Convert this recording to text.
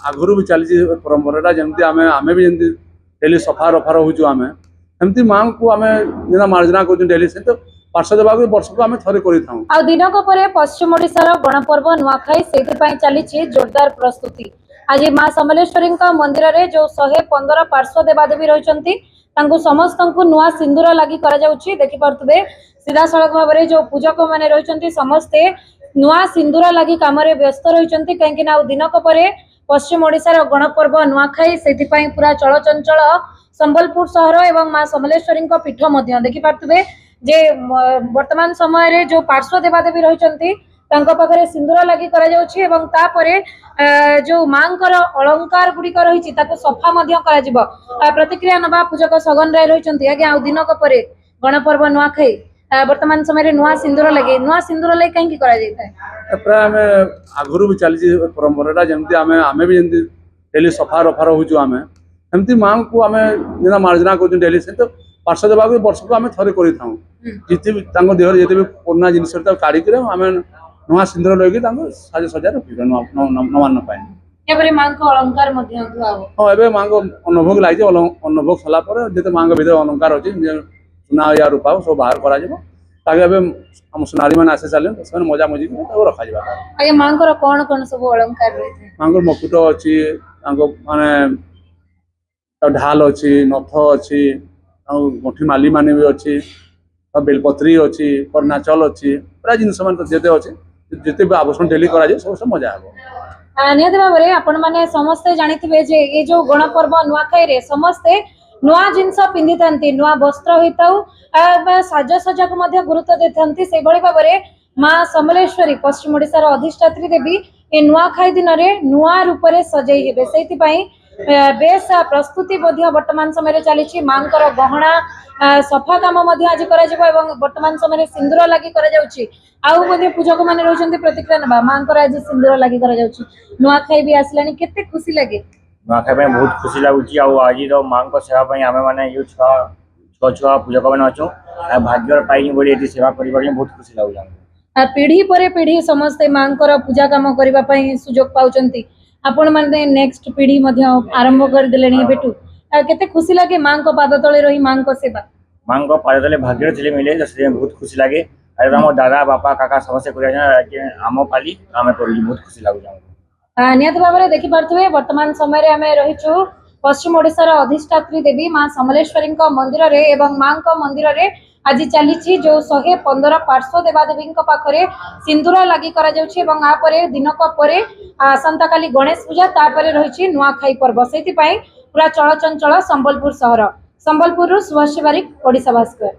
आगुरी भी चली परंपरा जमती आम भी जमी डेली सफा रफा रोचु आम एमती माँ को आम जेना मार्जना कर डेली से तो पार्श्व देवा वर्ष को आम थे कर दिनक पर पश्चिम ओडिशार गणपर्व नुआखाई से चली जोरदार प्रस्तुति। आज माँ समलेश्वरी मंदिर में जो 115 पार्श्व देवादेवी रही समस्त को नुआ सिंदूर लगी देखिपे सीधा सड़क भाव में जो पूजक मैंने रही समस्ते नुआ सिंदूर लगी कम व्यस्त रही कहीं दिनक पर पश्चिम ओडिशार गणपर्व नुआखाई से पूरा चलचंचल संबलपुर सहर एवं माँ समलेश्वरी पीठ देखिपे जे वर्तमान समय जो पार्श्व देवादेवी रही पाखे सिंदूर लगी जो माँ अलंकार गुड़िक रही सफा प्रतिक्रिया नवा पूजक सगन राय रही आज्ञा दिनक पर गणपर्व नुआखाई वर्तमान समय नुआ सिंदूर लगे कहीं प्राय आगुरी भी चली परंपरा जमती आम भी जमी डेली सफा रफा रोचु आम एमती माँ को आम जेना मार्जना कर डेली से तो पार्श्व देवा वर्ष को आम थे कर देह जिते भी पुराना जिन काढ़ आम नुआ सिंदूर लगे साज सजा रखा नवान्न माँ को अलंकार हाँ एवं माँ को अन्नभोग लगे अन्नभोग सलापर जिते माँ भर अलंकार अच्छी सुना या रूपा सब बाहर कर सुनारी मैंने आसी सारे मजा मजी रखा जाए। माँ कौन कौन सब अलंकार माँ मकुट अच्छी माने ढाल अच्छी नथ अच्छी गंठी माली मान भी अच्छी बेलपत्री अच्छी कर्णाचल अच्छी प्राय जिन जिते अच्छे जिते भी आभूषण डेली कर सब मजा हे निहत भाव में आपण मैंने समस्ते जानी ये जो गणपर्व नुआखाई रे समस्ते नुआ जिनस पिंधि था नुआ वस्त्र होता साजसजा को गुरुत्व देते से भाव में माँ समलेश्वरी पश्चिम ओडिशार अधिष्ठात्री देवी ये नुआखाई दिन में नुआ रूप से सजई हे से बेस प्रस्तुति वर्तमान समय चली माँ गहना सफा कम आज वर्तमान समय सिंदूर लगी पूजक मैंने रही प्रतिक्रिया ना माँ आज सिंदूर लगी नुआखाई भी आसला केते खुशी लगे नुआखाई बहुत खुशी लगुच आज माँ सेवाई आम मैंने छुआ छुआ पूजक मैंने अच्छु भाग्य पाई बोली सेवा करने बहुत खुशी लगुच पीढ़ी पर पीढ़ी समस्ते माँ पूजा कम करने सुजोग पाँच आपण मैंने नेक्स्ट पीढ़ी आरंभ कर देले बेटू केते खुशी लगे माँ को पाद तले रही माँ को सेवा माँ को पाद तले भाग्य थे मिले बहुत खुशी लगे आम दादा बापा काका समस्त आम पाली आम कर बहुत खुशी लगुच निहत भाव में देखिपे वर्तमान समय आम रहीचु पश्चिम ओडिशार अधिष्ठात्री देवी माँ समलेश्वरी मंदिर रे एवं माँ मंदिर रे आज चली जो 115 पार्श्व देवादेवी पाखे सिंदूर लगी दिनक पर आसंता काली गणेश पूजा तापर रही नुआखाई पर्व से पूरा चलचंचल संबलपुर सहर संबलपुर सुभाष बारिक ओडिशा भास्कर।